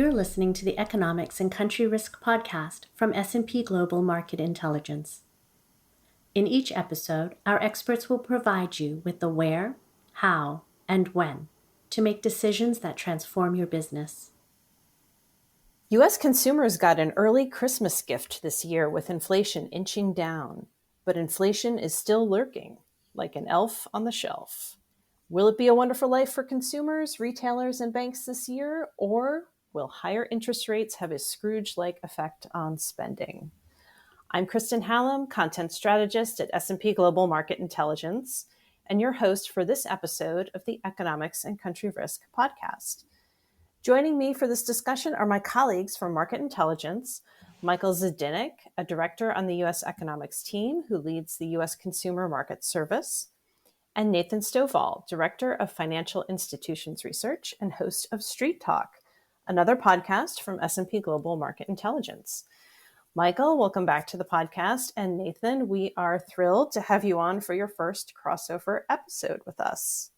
You're listening to the Economics and Country Risk podcast from S&P Global Market Intelligence. In each episode, our experts will provide you with the where, how, and when to make decisions that transform your business. U.S. consumers got an early Christmas gift this year with inflation inching down, but inflation is still lurking, like an elf on the shelf. Will it be a wonderful life for consumers, retailers, and banks this year, or will higher interest rates have a Scrooge-like effect on spending? I'm Kristen Hallam, content strategist at S&P Global Market Intelligence, and your host for this episode of the Economics and Country Risk podcast. Joining me for this discussion are my colleagues from Market Intelligence, Michael Zdinek, a director on the U.S. economics team who leads the U.S. Consumer Market Service, and Nathan Stovall, director of Financial Institutions Research and host of Street Talk, another podcast from S&P Global Market Intelligence. Michael, welcome back to the podcast. And Nathan, we are thrilled to have you on for your first crossover episode with us.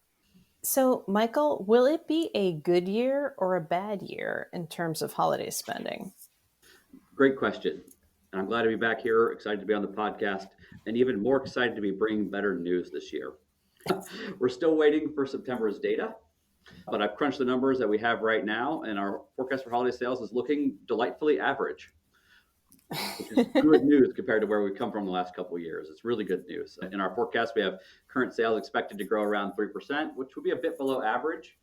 So, Michael, will it be a good year or a bad year in terms of holiday spending? Great question. And I'm glad to be back here, excited to be on the podcast, and even more excited to be bringing better news this year. We're still waiting for September's data, but I've crunched the numbers that we have right now, and our forecast for holiday sales is looking delightfully average, which is good news compared to where we've come from the last couple of years. It's really good news. In our forecast, we have current sales expected to grow around 3%, which would be a bit below average.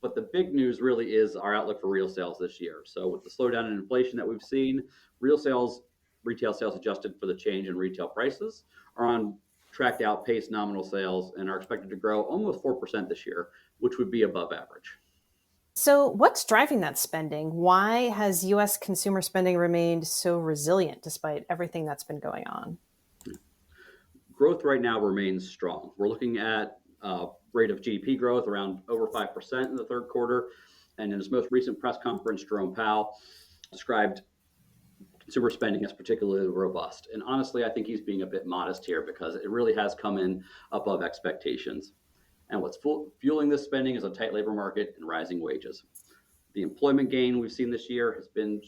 But the big news really is our outlook for real sales this year. So with the slowdown in inflation that we've seen, real sales, retail sales adjusted for the change in retail prices, are on track to outpace nominal sales and are expected to grow almost 4% this year, which would be above average. So what's driving that spending? Why has U.S. consumer spending remained so resilient despite everything that's been going on? Growth right now remains strong. We're looking at rate of GDP growth around over 5% in the third quarter. And in his most recent press conference, Jerome Powell described consumer spending as particularly robust. And honestly, I think he's being a bit modest here because it really has come in above expectations. And what's fueling this spending is a tight labor market and rising wages. The employment gain we've seen this year has been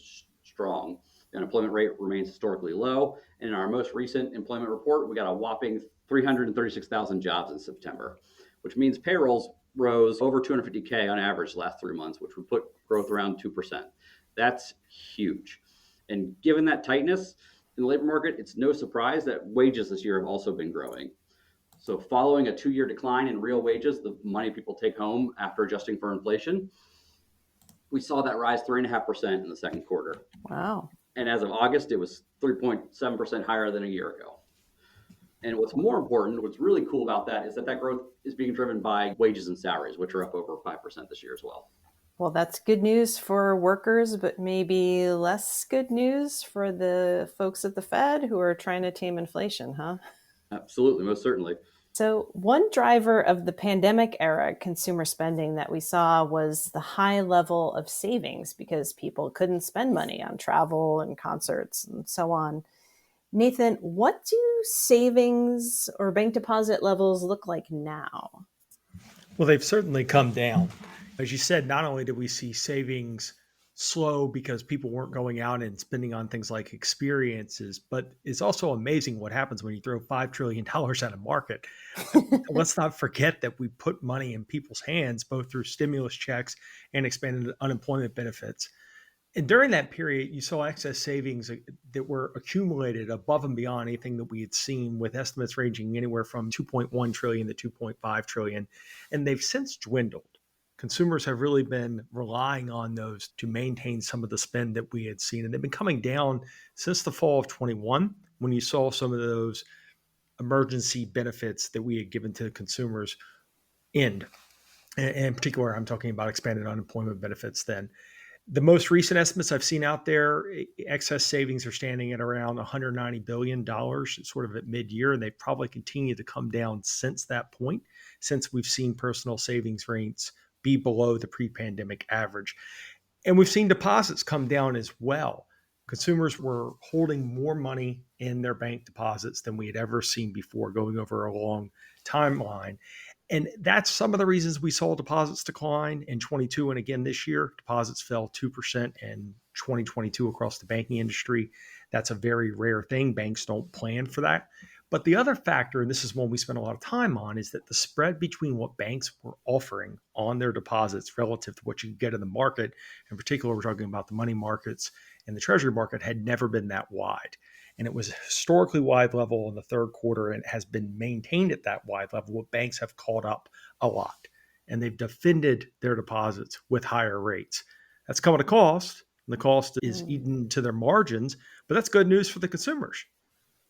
strong. The unemployment rate remains historically low. And in our most recent employment report, we got a whopping 336,000 jobs in September, which means payrolls rose over 250K on average the last 3 months, which would put growth around 2%. That's huge. And given that tightness in the labor market, it's no surprise that wages this year have also been growing. So following a 2-year decline in real wages, the money people take home after adjusting for inflation, we saw that rise 3.5% in the second quarter. Wow. And as of August, it was 3.7% higher than a year ago. And what's more important, what's really cool about that is that growth is being driven by wages and salaries, which are up over 5% this year as well. Well, that's good news for workers, but maybe less good news for the folks at the Fed who are trying to tame inflation, huh? Absolutely, most certainly. So one driver of the pandemic era consumer spending that we saw was the high level of savings because people couldn't spend money on travel and concerts and so on. Nathan, what do savings or bank deposit levels look like now? Well, they've certainly come down. As you said, not only did we see savings slow because people weren't going out and spending on things like experiences, but it's also amazing what happens when you throw $5 trillion at a market. Let's not forget that we put money in people's hands, both through stimulus checks and expanded unemployment benefits. And during that period, you saw excess savings that were accumulated above and beyond anything that we had seen, with estimates ranging anywhere from 2.1 trillion to 2.5 trillion. And they've since dwindled. Consumers have really been relying on those to maintain some of the spend that we had seen. And they've been coming down since the fall of 21, when you saw some of those emergency benefits that we had given to consumers end. And in particular, I'm talking about expanded unemployment benefits then. The most recent estimates I've seen out there, excess savings are standing at around $190 billion, sort of at mid-year, and they've probably continued to come down since that point, since we've seen personal savings rates be below the pre-pandemic average. And we've seen deposits come down as well. Consumers were holding more money in their bank deposits than we had ever seen before, going over a long timeline. And that's some of the reasons we saw deposits decline in 22 and again this year. Deposits fell 2% in 2022 across the banking industry. That's a very rare thing. Banks don't plan for that. But the other factor, and this is one we spent a lot of time on, is that the spread between what banks were offering on their deposits relative to what you could get in the market, in particular, we're talking about the money markets and the treasury market, had never been that wide. And it was a historically wide level in the third quarter, and it has been maintained at that wide level. What banks have caught up a lot, and they've defended their deposits with higher rates. That's come at a cost, and the cost is eaten into their margins, but that's good news for the consumers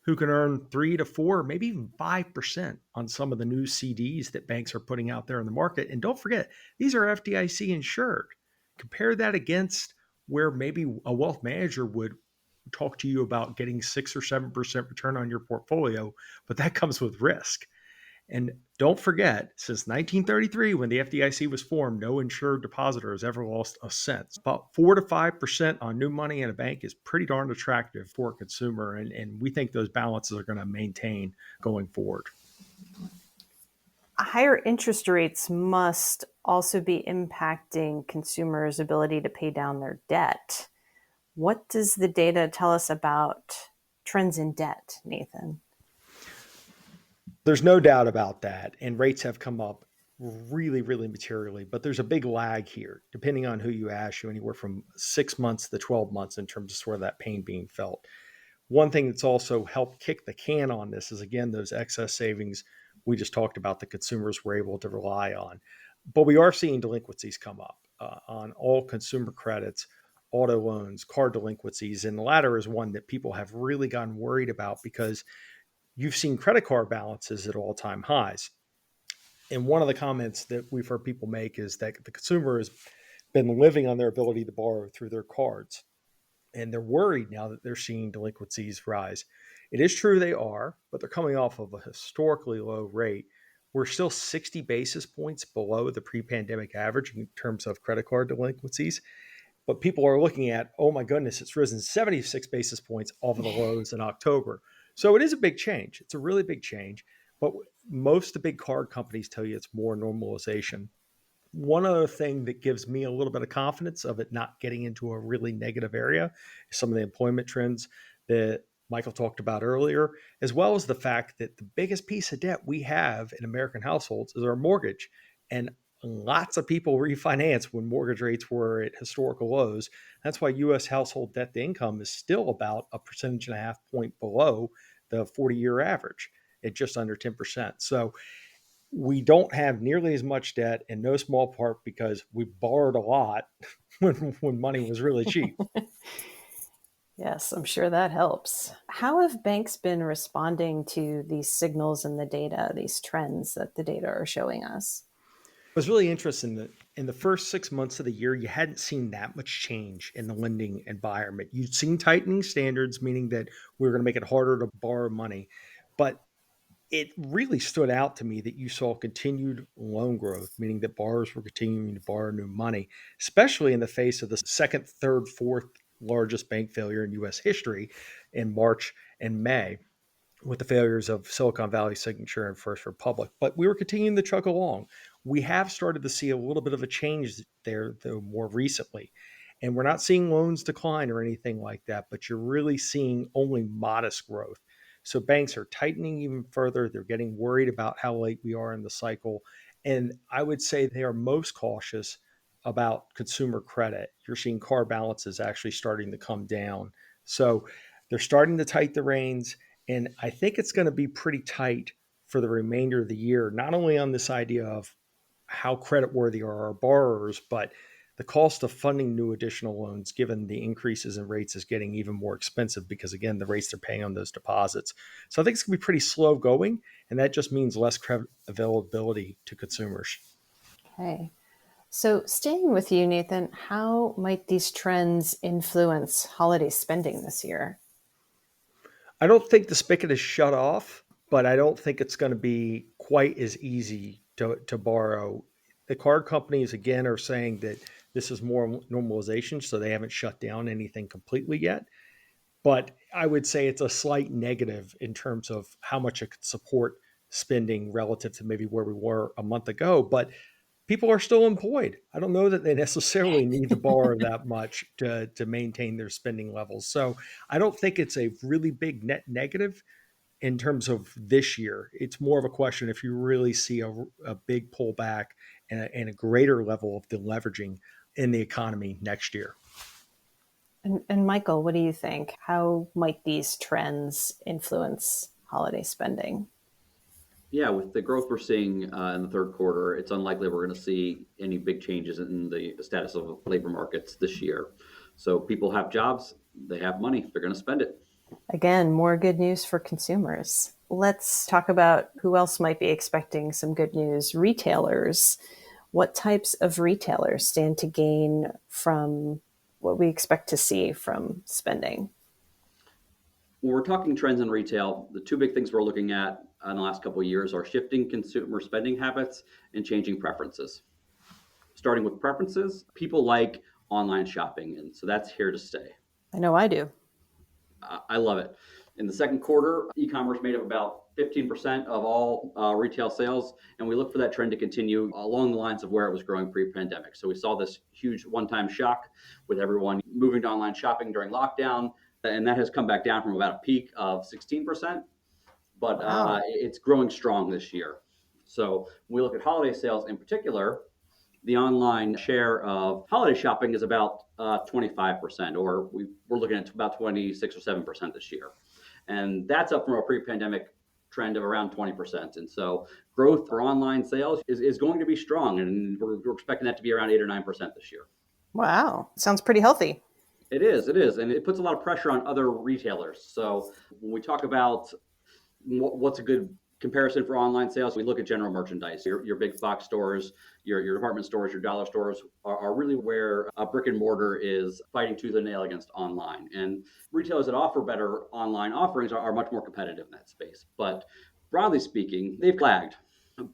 who can earn 3 to 4, maybe even 5% on some of the new CDs that banks are putting out there in the market. And don't forget, these are FDIC insured. Compare that against where maybe a wealth manager would talk to you about getting 6 or 7% return on your portfolio, but that comes with risk. And don't forget, since 1933, when the FDIC was formed, no insured depositor has ever lost a cent. About 4 to 5% on new money in a bank is pretty darn attractive for a consumer. And we think those balances are going to maintain going forward. Higher interest rates must also be impacting consumers' ability to pay down their debt. What does the data tell us about trends in debt, Nathan? There's no doubt about that. And rates have come up really, really materially. But there's a big lag here, depending on who you ask, you anywhere from 6 months to 12 months in terms of sort of that pain being felt. One thing that's also helped kick the can on this is, again, those excess savings we just talked about the consumers were able to rely on. But we are seeing delinquencies come up on all consumer credits, auto loans, card delinquencies. And the latter is one that people have really gotten worried about because you've seen credit card balances at all-time highs. And one of the comments that we've heard people make is that the consumer has been living on their ability to borrow through their cards. And they're worried now that they're seeing delinquencies rise. It is true they are, but they're coming off of a historically low rate. We're still 60 basis points below the pre-pandemic average in terms of credit card delinquencies. But people are looking at, oh my goodness, it's risen 76 basis points off of the lows in October. So it is a big change. It's a really big change. But most of the big card companies tell you it's more normalization. One other thing that gives me a little bit of confidence of it not getting into a really negative area is some of the employment trends that Michael talked about earlier, as well as the fact that the biggest piece of debt we have in American households is our mortgage. And lots of people refinance when mortgage rates were at historical lows. That's why U.S. household debt to income is still about 1.5 point below the 40-year average at just under 10%. So we don't have nearly as much debt, in no small part because we borrowed a lot when money was really cheap. Yes, I'm sure that helps. How have banks been responding to these signals in the data, these trends that the data are showing us? It was really interesting that in the first 6 months of the year, you hadn't seen that much change in the lending environment. You'd seen tightening standards, meaning that we were going to make it harder to borrow money. But it really stood out to me that you saw continued loan growth, meaning that borrowers were continuing to borrow new money, especially in the face of the second, third, fourth largest bank failure in U.S. history in March and May, with the failures of Silicon Valley Signature and First Republic. But we were continuing to chug along. We have started to see a little bit of a change there, though, more recently. And we're not seeing loans decline or anything like that, but you're really seeing only modest growth. So banks are tightening even further. They're getting worried about how late we are in the cycle. And I would say they are most cautious about consumer credit. You're seeing card balances actually starting to come down. So they're starting to tighten the reins. And I think it's going to be pretty tight for the remainder of the year, not only on this idea of how creditworthy are our borrowers, but the cost of funding new additional loans, given the increases in rates, is getting even more expensive because, again, the rates they're paying on those deposits. So I think it's going to be pretty slow going, and that just means less credit availability to consumers. Okay. So staying with you, Nathan, how might these trends influence holiday spending this year? I don't think the spigot is shut off, but I don't think it's going to be quite as easy to borrow. The card companies, again, are saying that this is more normalization, so they haven't shut down anything completely yet. But I would say it's a slight negative in terms of how much it could support spending relative to maybe where we were a month ago, but people are still employed. I don't know that they necessarily need to borrow that much to maintain their spending levels. So I don't think it's a really big net negative in terms of this year. It's more of a question if you really see a big pullback and a greater level of deleveraging in the economy next year. And Michael, what do you think? How might these trends influence holiday spending? Yeah, with the growth we're seeing in the third quarter, it's unlikely we're going to see any big changes in the status of labor markets this year. So people have jobs, they have money, they're going to spend it. Again, more good news for consumers. Let's talk about who else might be expecting some good news. Retailers. What types of retailers stand to gain from what we expect to see from spending? When we're talking trends in retail, the two big things we're looking at in the last couple of years are shifting consumer spending habits and changing preferences. Starting with preferences, people like online shopping, and so that's here to stay. I know I do. I love it. In the second quarter, e-commerce made up about 15% of all retail sales, and we look for that trend to continue along the lines of where it was growing pre-pandemic. So we saw this huge one-time shock with everyone moving to online shopping during lockdown, and that has come back down from about a peak of 16%, but Wow. it's growing strong this year. So when we look at holiday sales in particular, the online share of holiday shopping is about 25%, or we're looking at about 26 or 7% this year. And that's up from a pre-pandemic trend of around 20%. And so growth for online sales is going to be strong, and we're expecting that to be around 8 or 9% this year. Wow. Sounds pretty healthy. It is. And it puts a lot of pressure on other retailers. So when we talk about what's a good comparison for online sales, we look at general merchandise. Your big box stores, your department stores, your dollar stores are really where a brick and mortar is fighting tooth and nail against online. And retailers that offer better online offerings are much more competitive in that space. But broadly speaking, they've lagged.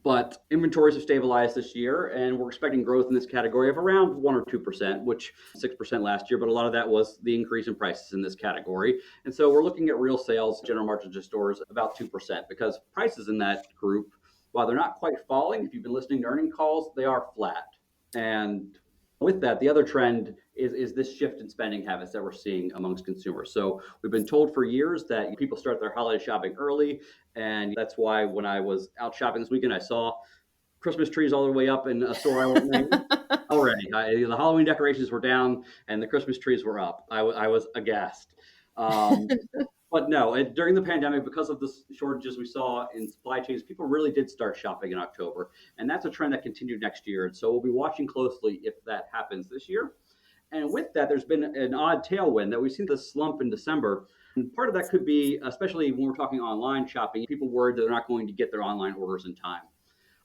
But inventories have stabilized this year, and we're expecting growth in this category of around 1 or 2%, which 6% last year, but a lot of that was the increase in prices in this category. And so we're looking at real sales, general merchandise stores, about 2%, because prices in that group, while they're not quite falling, if you've been listening to earning calls, they are flat. And with that, the other trend is this shift in spending habits that we're seeing amongst consumers. So we've been told for years that people start their holiday shopping early, and that's why when I was out shopping this weekend, I saw Christmas trees all the way up in a store I went in already. The Halloween decorations were down, and the Christmas trees were up. I was aghast. But no, during the pandemic, because of the shortages we saw in supply chains, people really did start shopping in October. And that's a trend that continued next year. And so we'll be watching closely if that happens this year. And with that, there's been an odd tailwind that we've seen the slump in December. And part of that could be, especially when we're talking online shopping, people worried that they're not going to get their online orders in time.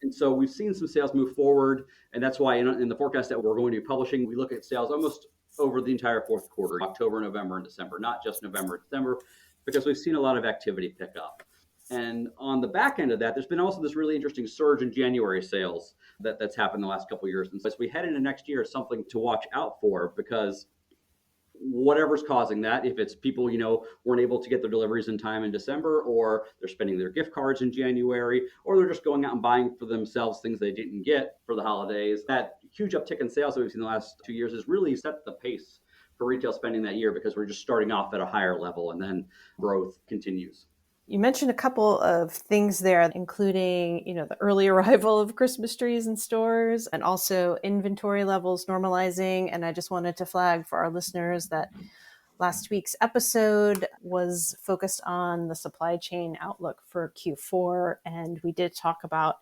And so we've seen some sales move forward. And that's why in the forecast that we're going to be publishing, we look at sales almost over the entire fourth quarter, October, November, and December, not just November, December, because we've seen a lot of activity pick up. And on the back end of that, there's been also this really interesting surge in January sales that's happened the last couple of years. And so as we head into next year, it's something to watch out for, because whatever's causing that, if it's people, weren't able to get their deliveries in time in December, or they're spending their gift cards in January, or they're just going out and buying for themselves things they didn't get for the holidays, that huge uptick in sales that we've seen the last 2 years has really set the pace for retail spending that year, because we're just starting off at a higher level and then growth continues. You mentioned a couple of things there, including, the early arrival of Christmas trees in stores and also inventory levels normalizing. And I just wanted to flag for our listeners that last week's episode was focused on the supply chain outlook for Q4. And we did talk about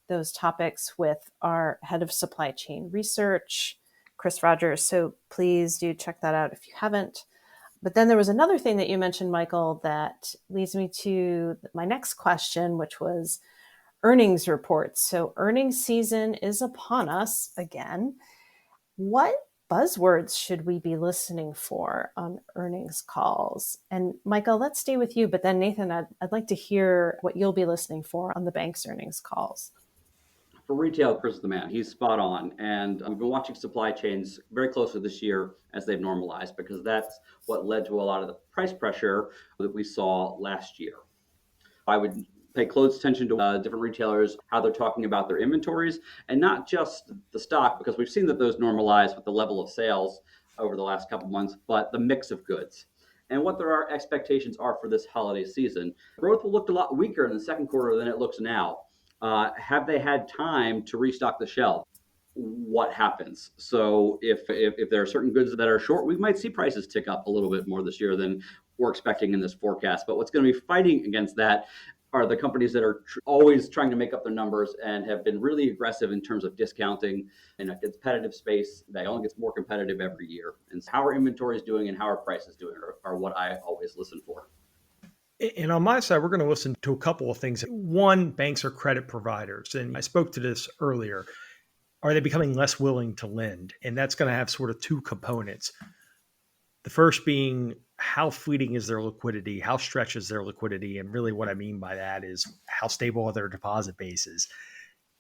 those topics with our head of supply chain research, Chris Rogers. So please do check that out if you haven't. But then there was another thing that you mentioned, Michael, that leads me to my next question, which was earnings reports. So earnings season is upon us again. What buzzwords should we be listening for on earnings calls? And Michael, let's stay with you. But then Nathan, I'd like to hear what you'll be listening for on the bank's earnings calls. For retail, Chris is the man. He's spot on. And we've been watching supply chains very closely this year as they've normalized, because that's what led to a lot of the price pressure that we saw last year. I would pay close attention to different retailers, how they're talking about their inventories, and not just the stock, because we've seen that those normalize with the level of sales over the last couple months, but the mix of goods and what their expectations are for this holiday season. Growth will look a lot weaker in the second quarter than it looks now. Have they had time to restock the shelf? What happens? So if there are certain goods that are short, we might see prices tick up a little bit more this year than we're expecting in this forecast. But what's going to be fighting against that are the companies that are always trying to make up their numbers and have been really aggressive in terms of discounting in a competitive space that only gets more competitive every year. And how our inventory is doing and how our price is doing are what I always listen for. And on my side, we're going to listen to a couple of things. One, banks are credit providers. And I spoke to this earlier. Are they becoming less willing to lend? And that's going to have sort of two components. The first being, how fleeting is their liquidity? How stretched is their liquidity? And really what I mean by that is, how stable are their deposit bases?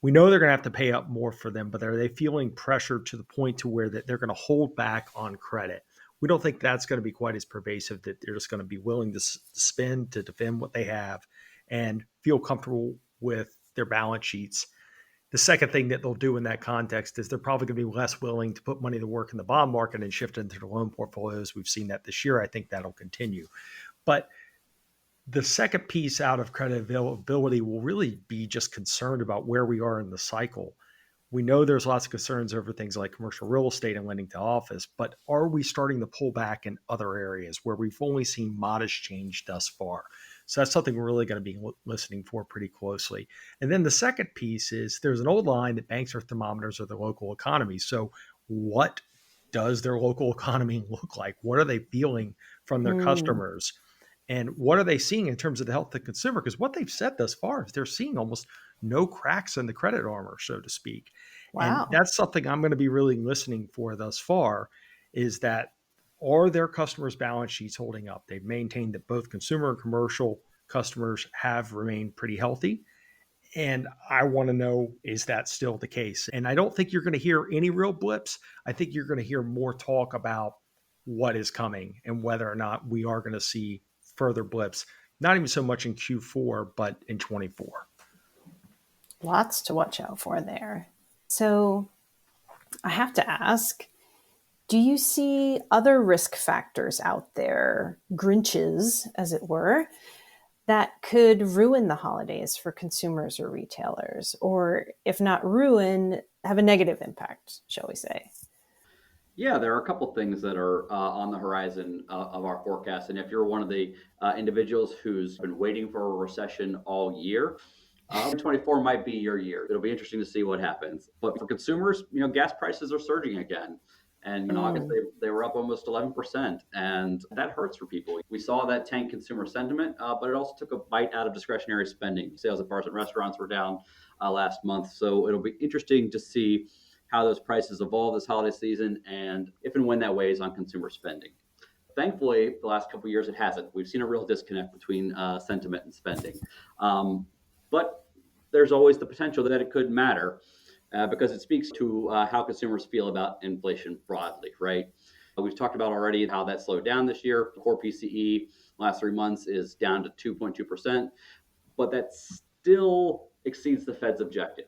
We know they're going to have to pay up more for them, but are they feeling pressure to the point to where that they're going to hold back on credit? We don't think that's going to be quite as pervasive, that they're just going to be willing to spend to defend what they have and feel comfortable with their balance sheets. The second thing that they'll do in that context is they're probably going to be less willing to put money to work in the bond market and shift into the loan portfolios. We've seen that this year. I think that'll continue. But the second piece out of credit availability will really be just concerned about where we are in the cycle. We know there's lots of concerns over things like commercial real estate and lending to office, but are we starting to pull back in other areas where we've only seen modest change thus far? So that's something we're really going to be listening for pretty closely. And then the second piece is, there's an old line that banks are thermometers of the local economy. So what does their local economy look like? What are they feeling from their customers? And what are they seeing in terms of the health of the consumer? Because what they've said thus far is they're seeing almost no cracks in the credit armor, so to speak. Wow. And that's something I'm going to be really listening for thus far, is that, are their customers' balance sheets holding up? They've maintained that both consumer and commercial customers have remained pretty healthy. And I want to know, is that still the case? And I don't think you're going to hear any real blips. I think you're going to hear more talk about what is coming and whether or not we are going to see further blips, not even so much in Q4, but in 24. Lots to watch out for there. So I have to ask, do you see other risk factors out there, Grinches, as it were, that could ruin the holidays for consumers or retailers? Or if not ruin, have a negative impact, shall we say? Yeah, there are a couple things that are on the horizon of our forecast. And if you're one of the individuals who's been waiting for a recession all year, 24 might be your year. It'll be interesting to see what happens. But for consumers, gas prices are surging again. And in August, they were up almost 11%. And that hurts for people. We saw that tank consumer sentiment, but it also took a bite out of discretionary spending. Sales at bars and restaurants were down last month. So it'll be interesting to see how those prices evolve this holiday season and if and when that weighs on consumer spending. Thankfully, the last couple of years, it hasn't. We've seen a real disconnect between sentiment and spending. But there's always the potential that it could matter. Because it speaks to how consumers feel about inflation broadly, right? We've talked about already how that slowed down this year. Core PCE last 3 months is down to 2.2%, but that still exceeds the Fed's objective.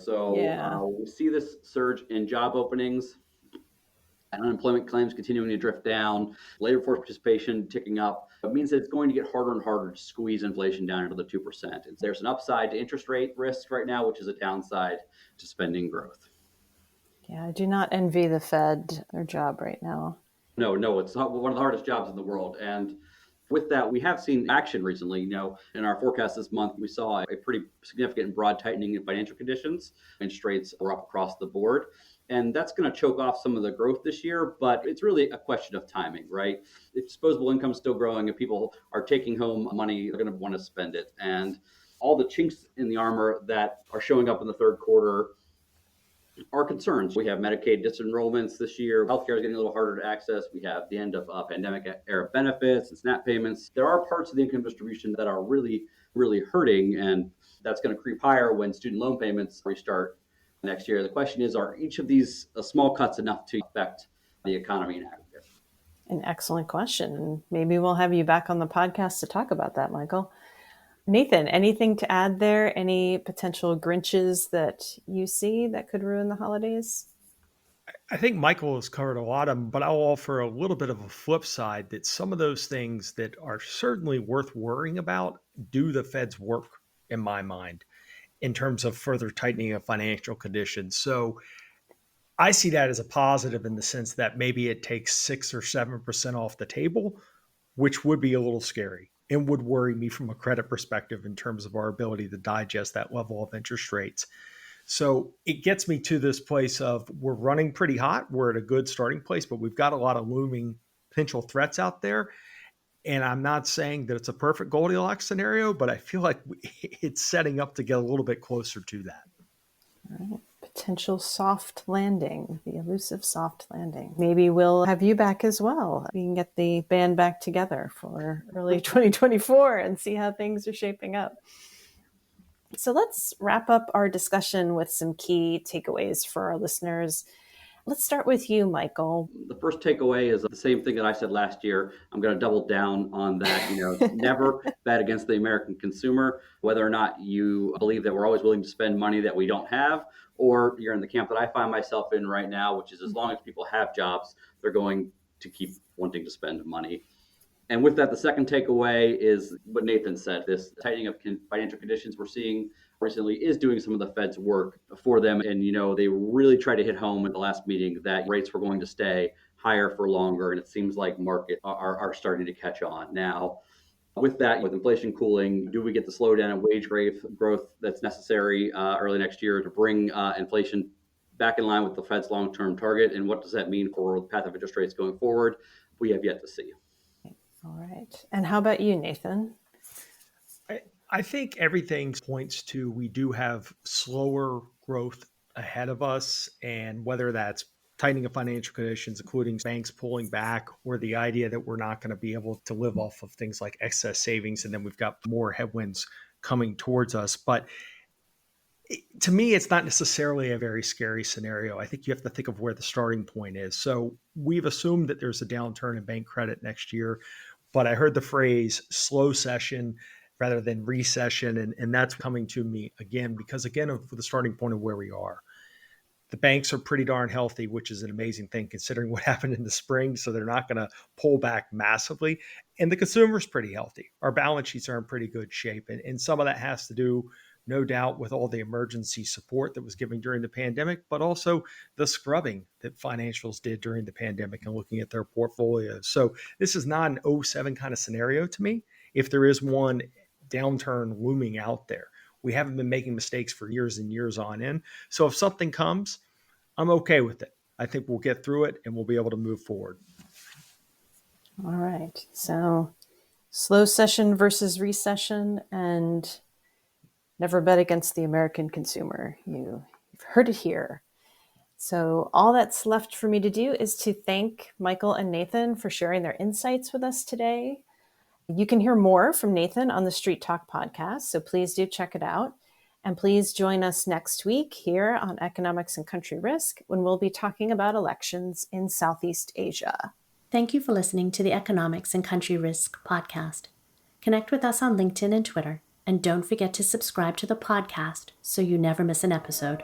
So we see this surge in job openings, and unemployment claims continuing to drift down, labor force participation ticking up. It means that it's going to get harder and harder to squeeze inflation down into the 2%. And there's an upside to interest rate risk right now, which is a downside to spending growth. Yeah, I do not envy the Fed, their job right now. No, it's not one of the hardest jobs in the world. And with that, we have seen action recently. In our forecast this month, we saw a pretty significant and broad tightening in financial conditions. Interest rates were up across the board. And that's going to choke off some of the growth this year, but it's really a question of timing, right? If disposable income is still growing and people are taking home money, they're going to want to spend it. And all the chinks in the armor that are showing up in the third quarter are concerns. We have Medicaid disenrollments this year. Healthcare is getting a little harder to access. We have the end of pandemic era benefits and SNAP payments. There are parts of the income distribution that are really, really hurting, and that's going to creep higher when student loan payments restart next year. The question is, are each of these small cuts enough to affect the economy in aggregate? An excellent question. Maybe we'll have you back on the podcast to talk about that, Michael. Nathan, anything to add there? Any potential Grinches that you see that could ruin the holidays? I think Michael has covered a lot of them, but I'll offer a little bit of a flip side that some of those things that are certainly worth worrying about do the Fed's work in my mind in terms of further tightening of financial conditions. So I see that as a positive in the sense that maybe it takes 6 or 7% off the table, which would be a little scary and would worry me from a credit perspective in terms of our ability to digest that level of interest rates. So it gets me to this place of we're running pretty hot. We're at a good starting place, but we've got a lot of looming potential threats out there. And I'm not saying that it's a perfect Goldilocks scenario, but I feel like it's setting up to get a little bit closer to that. All right. Potential soft landing, the elusive soft landing. Maybe we'll have you back as well. We can get the band back together for early 2024 and see how things are shaping up. So let's wrap up our discussion with some key takeaways for our listeners. Let's start with you, Michael. The first takeaway is the same thing that I said last year. I'm going to double down on that. Never bet against the American consumer, whether or not you believe that we're always willing to spend money that we don't have, or you're in the camp that I find myself in right now, which is as long as people have jobs, they're going to keep wanting to spend money. And with that, the second takeaway is what Nathan said. This tightening of financial conditions we're seeing recently is doing some of the Fed's work for them. And, they really tried to hit home at the last meeting that rates were going to stay higher for longer. And it seems like markets are starting to catch on now. With that, with inflation cooling, do we get the slowdown in wage growth that's necessary early next year to bring inflation back in line with the Fed's long-term target? And what does that mean for the path of interest rates going forward? We have yet to see. All right. And how about you, Nathan? I think everything points to we do have slower growth ahead of us. And whether that's tightening of financial conditions, including banks pulling back, or the idea that we're not going to be able to live off of things like excess savings, and then we've got more headwinds coming towards us. But to me, it's not necessarily a very scary scenario. I think you have to think of where the starting point is. So we've assumed that there's a downturn in bank credit next year, but I heard the phrase slow session rather than recession. And that's coming to me again, because again, of the starting point of where we are. The banks are pretty darn healthy, which is an amazing thing considering what happened in the spring. So they're not going to pull back massively. And the consumer's pretty healthy. Our balance sheets are in pretty good shape. And some of that has to do, no doubt, with all the emergency support that was given during the pandemic, but also the scrubbing that financials did during the pandemic and looking at their portfolios. So this is not an 2007 kind of scenario to me. If there is one downturn looming out there, we haven't been making mistakes for years and years on end. So if something comes, I'm okay with it. I think we'll get through it and we'll be able to move forward. All right. So slow session versus recession, and never bet against the American consumer. You've heard it here. So all that's left for me to do is to thank Michael and Nathan for sharing their insights with us today. You can hear more from Nathan on the Street Talk podcast, so please do check it out. And please join us next week here on Economics and Country Risk when we'll be talking about elections in Southeast Asia. Thank you for listening to the Economics and Country Risk podcast. Connect with us on LinkedIn and Twitter, and don't forget to subscribe to the podcast so you never miss an episode.